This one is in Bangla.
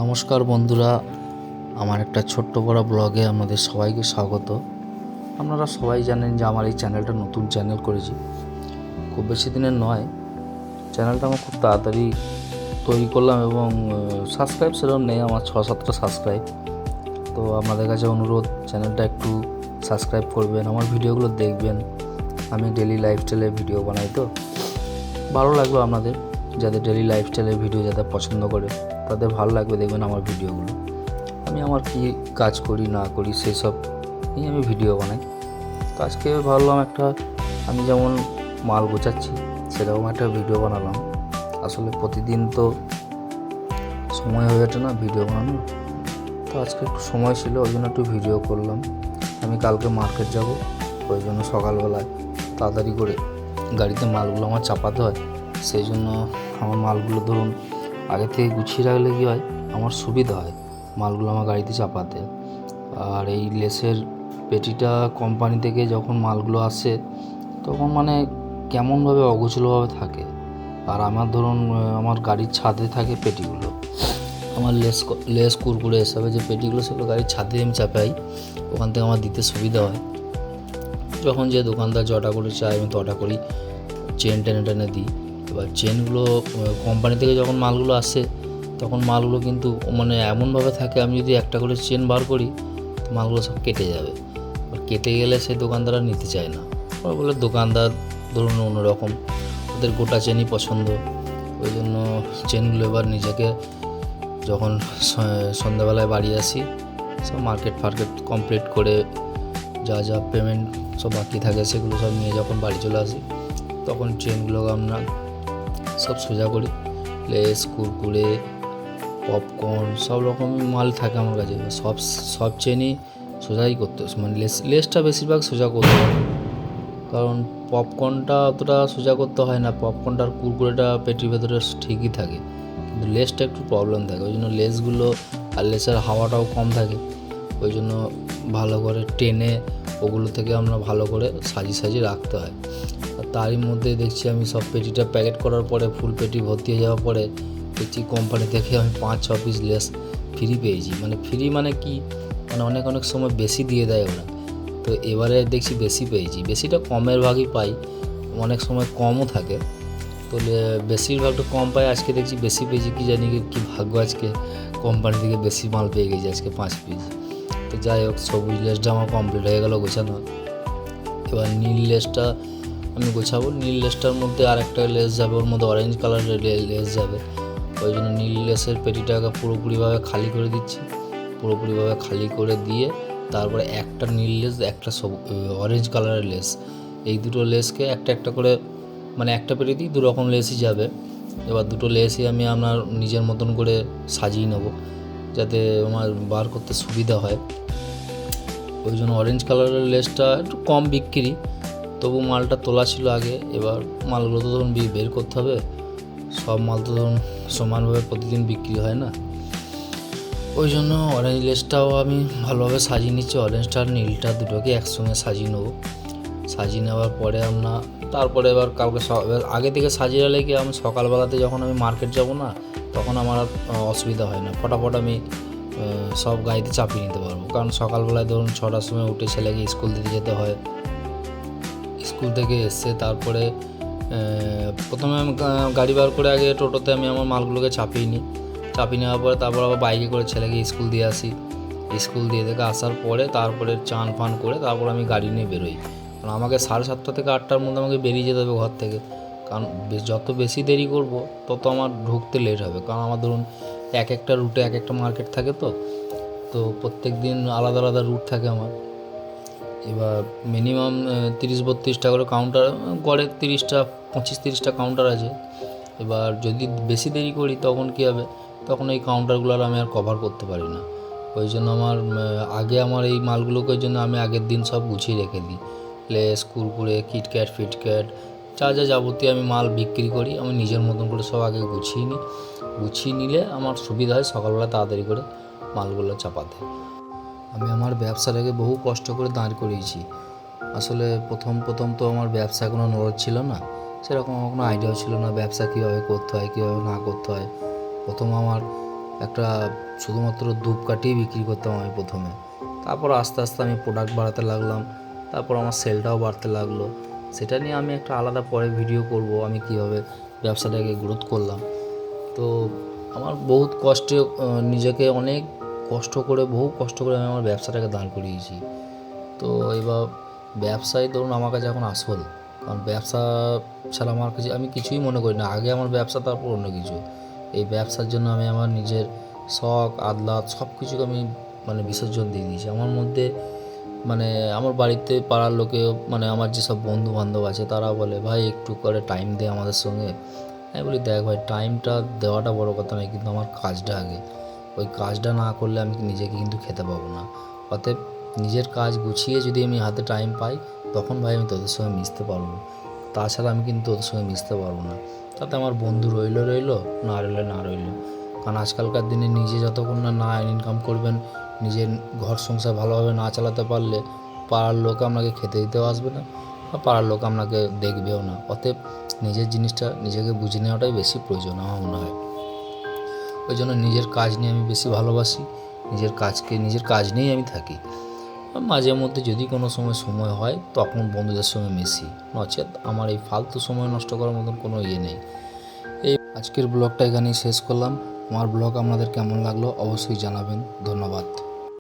নমস্কার বন্ধুরা, আমার একটা ছোট্ট বড় ব্লগে আপনাদের সবাইকে স্বাগত। আপনারা সবাই জানেন যে আমার এই চ্যানেলটা নতুন চ্যানেল করেছি, খুব বেশি দিনের নয়। চ্যানেলটা আমার খুব তাড়াতাড়ি তৈরি করলাম এবং সাবস্ক্রাইব সেরকম নেই, আমার 6-7টা সাবস্ক্রাইব। তো আপনাদের কাছে অনুরোধ, চ্যানেলটা একটু সাবস্ক্রাইব করবেন, আমার ভিডিওগুলো দেখবেন। আমি ডেলি লাইফস্টাইলের ভিডিও বানাই, তো ভালো লাগবে আপনাদের। যাদের ডেলি লাইফস্টাইলের ভিডিও যাদের পছন্দ করে তাদের ভালো লাগবে দেখবেন আমার ভিডিওগুলো। আমি আমার কী কাজ করি না করি সেসব নিয়ে আমি ভিডিও বানাই। তো আজকে ভাবলাম একটা, আমি যেমন মাল গোছাচ্ছি সেরকম একটা ভিডিও বানালাম। আসলে প্রতিদিন তো সময় হয়ে ওঠে না ভিডিও বানানো, তো আজকে একটু সময় ছিল, ওই জন্য একটু ভিডিও করলাম। আমি কালকে মার্কেট যাব, ওই জন্য সকালবেলায় তাড়াতাড়ি করে গাড়িতে মালগুলো আমার চাপাতে হয়। সেই জন্য আমার মালগুলো ধরুন আগে থেকে গুছিয়ে রাখলে কী হয়, আমার সুবিধা হয় মালগুলো আমার গাড়িতে চাপাতে। আর এই লেসের পেটিটা কোম্পানি থেকে যখন মালগুলো আসে তখন মানে কেমনভাবে অগোছালোভাবে থাকে। আর আমার ধরুন আমার গাড়ির ছাদে থাকে পেটিগুলো, আমার লেস কুরকুরে এসবে যে পেটিগুলো সেগুলো গাড়ির ছাদে আমি চাপাই, ওখান থেকে আমার দিতে সুবিধা হয়। যখন যে দোকানদার যটা করে চায় আমি তটা করি, চেন টেনে টেনে দিই। এবার চেনগুলো কোম্পানি থেকে যখন মালগুলো আসে তখন মালগুলো কিন্তু মানে এমনভাবে থাকে, আমি যদি একটা করে চেন বার করি মালগুলো সব কেটে যাবে। আর কেটে গেলে সেই দোকানদাররা নিতে চায় না, ওরা বলে দোকানদার ধরুন অন্যরকম, ওদের গোটা চেনই পছন্দ। ওই জন্য চেনগুলো এবার নিজেকে যখন সন্ধ্যাবেলায় বাড়ি আসি, সব মার্কেট কমপ্লিট করে যা যা পেমেন্ট সব বাকি থাকে সেগুলো সব নিয়ে যখন বাড়ি চলে আসি তখন চেনগুলোকে আমরা সব সোজা করি। লেস কুরকুরে পপকর্ন সব রকমই মাল থাকে আমার কাছে, সব চেনই সোজাই করতে, মানে লেসটা বেশিরভাগ সোজা করতে হয়, কারণ পপকর্নটা অতটা সোজা করতে হয় না। পপকর্নটা আর কুরকুরেটা পেটির ভেতরে ঠিকই থাকে, কিন্তু লেসটা একটু প্রবলেম থাকে। ওই জন্য লেসগুলো আর লেসের হাওয়াটাও কম থাকে, ওই জন্য ভালো করে টেনে ওগুলো থেকে আমরা ভালো করে সাজিয়ে রাখতে হয়। আর তারই মধ্যে দেখছি আমি সব পেটিটা প্যাকেট করার পরে ফুল পেটি ভর্তি হয়ে যাওয়ার পরে দেখছি কোম্পানি থেকে আমি 5-6 পিস লেস ফ্রি পেয়েছি। মানে ফ্রি মানে কি, মানে অনেক সময় বেশি দিয়ে দেয় ওরা, তো এবারে দেখছি বেশি পেয়েছি। বেশিটা কমের ভাগই পাই, অনেক সময় কমও থাকে, তো বেশিরভাগটা কম পাই। আজকে দেখছি বেশি পেয়েছি, কি জানি কি ভাগ্য, আজকে কোম্পানি থেকে বেশি মাল পেয়ে গেছি আজকে 5 পিস। তো যাই হোক, সবুজ লেসটা আমার কমপ্লিট হয়ে গেল গোছানো। এবার নীল লেসটা আমি গোছাবো। নীল লেসটার মধ্যে আর একটা লেস যাবে, ওর মধ্যে অরেঞ্জ কালারের লেস যাবে। ওই জন্য নীল লেসের পেটিটাকে পুরোপুরিভাবে খালি করে দিচ্ছি। পুরোপুরিভাবে খালি করে দিয়ে তারপরে একটা নীল লেস, একটা অরেঞ্জ কালারের লেস, এই দুটো লেসকে একটা করে, মানে একটা পেটিতেই দু রকম লেসই যাবে। এবার দুটো লেসই আমি আমার নিজের মতন করে সাজিয়ে নেব, যাতে আমার বার করতে সুবিধা হয়। ওই জন্য অরেঞ্জ কালারের লেসটা একটু কম বিক্রি, তবু মালটা তোলা ছিল আগে। এবার মালগুলো তো ধরুন বের করতে হবে, সব মাল তো ধরুন সমানভাবে প্রতিদিন বিক্রি হয় না। ওই জন্য অরেঞ্জ লেসটাও আমি ভালোভাবে সাজিয়ে নিচ্ছি। অরেঞ্জটা আর নীলটা দুটোকে একসঙ্গে সাজিয়ে নেবো। সাজিয়ে নেওয়ার পরে তারপরে এবার কালকে আগে থেকে সাজিয়ে রাখলে কি, আমি সকালবেলাতে যখন আমি মার্কেট যাব না তখন আমার আর অসুবিধা হয় না, ফটাফট আমি সব গাড়িতে চাপিয়ে নিতে পারবো। কারণ সকালবেলায় ধরুন 6টার সময় উঠে ছেলেকে স্কুল দিতে যেতে হয়। স্কুল থেকে এসে তারপরে প্রথমে আমি গাড়ি বার করে আগে টোটোতে আমি আমার মালগুলোকে চাপিয়ে নিই। চাপিয়ে নেওয়ার পরে তারপর আবার বাইকে করে ছেলেকে স্কুল দিয়ে আসি। স্কুল দিয়ে থেকে আসার পরে তারপরে চান ফান করে তারপর আমি গাড়ি নিয়ে বেরোই। কারণ আমাকে 7:30 থেকে 8টার মধ্যে আমাকে বেরিয়ে যেতে হবে ঘর থেকে, কারণ যত বেশি দেরি করব তত আমার ঢুকতে লেট হবে। কারণ আমার ধরুন একটা রুটে একটা মার্কেট থাকে, তো প্রত্যেক দিন আলাদা আলাদা রুট থাকে আমার। এবার মিনিমাম 30-32টা করে কাউন্টার, গড়ে 25-30টা কাউন্টার আছে। এবার যদি বেশি দেরি করি তখন কী হবে, তখন এই কাউন্টারগুলো আমি আর কভার করতে পারি না। ওই জন্য আগে আমার এই মালগুলোকে জন্য আমি আগের দিন সব গুছিয়ে রেখে দিই। লেস কুরকুরে কিটক্যাট ফিটক্যাট যা যাবতীয় আমি মাল বিক্রি করি, আমি নিজের মতন করে সব আগে গুছিয়ে নিই। গুছিয়ে নিলে আমার সুবিধা হয় সকালবেলা তাড়াতাড়ি করে মালগুলো চাপাতে। আমি আমার ব্যবসাটাকে বহু কষ্ট করে দাঁড় করিয়েছি। আসলে প্রথম তো আমার ব্যবসা কোনো নলেজ ছিল না, সেরকম আমার কোনো আইডিয়াও ছিল না ব্যবসা কীভাবে করতে হয় কীভাবে না করতে হয়। প্রথম আমার একটা শুধুমাত্র ধূপকাঠিই বিক্রি করতাম আমি প্রথমে। তারপর আস্তে আস্তে আমি প্রোডাক্ট বাড়াতে লাগলাম, তারপর আমার সেলটাও বাড়তে লাগলো। সেটা নিয়ে আমি একটা আলাদা পরে ভিডিও করব, আমি কীভাবে ব্যবসাটাকে গ্রোথ করলাম। তো আমার বহুত কষ্টে নিজেকে অনেক বহু কষ্ট করে আমি আমার ব্যবসাটাকে দাঁড় করিয়েছি। তো এবার ব্যবসায় ধরুন আমার কাছে এখন আসল, কারণ ব্যবসা ছাড়া আমার কাছে আমি কিছুই মনে করি না। আগে আমার ব্যবসা, তারপর অন্য কিছু। এই ব্যবসার জন্য আমি আমার নিজের শখ আহ্লাদ সব কিছুকে আমি বিসর্জন দিয়ে দিয়েছি। আমার মধ্যে আমার বাড়িতে পাড়ার লোকেও আমার যেসব বন্ধু বান্ধব আছে তারা বলে, ভাই একটু করে টাইম দে আমাদের সঙ্গে। আমি বলি, দেখ ভাই, টাইমটা দেওয়াটা বড় কথা নয়, কিন্তু আমার কাজটা আগে। ওই কাজটা না করলে আমি নিজেকে কিন্তু খেতে পাবো না। অতএব নিজের কাজ গুছিয়ে যদি আমি হাতে টাইম পাই, তখন ভাই আমি তোদের সঙ্গে মিশতে পারবো। তাছাড়া আমি কিন্তু তোদের সঙ্গে মিশতে পারবো না। তাতে আমার বন্ধু রইলো, না রইলো। কারণ আজকালকার দিনে নিজে যতক্ষণ না ইনকাম করবেন, নিজের ঘর সংসার ভালোভাবে না চালাতে পারলে পাড়ার লোক আপনাকে খেতে দিতেও আসবে না, বা পাড়ার লোক আপনাকে দেখবেও না। অতএব নিজের জিনিসটা নিজেকে বুঝে নেওয়াটাই বেশি প্রয়োজন আমার মনে হয়। ওই জন্য নিজের কাজ নিয়ে আমি বেশি ভালোবাসি, নিজের কাজ নিয়েই আমি থাকি। মাঝে মধ্যে যদি কোনো সময় হয় তখন বন্ধুদের সঙ্গে মিশি, নচেত আমার এই ফালতু সময় নষ্ট করার মতন কোনো নেই। এই আজকের ব্লগটা এখানেই শেষ করলাম। আমার ব্লগ আপনাদের কেমন লাগলো অবশ্যই জানাবেন। ধন্যবাদ।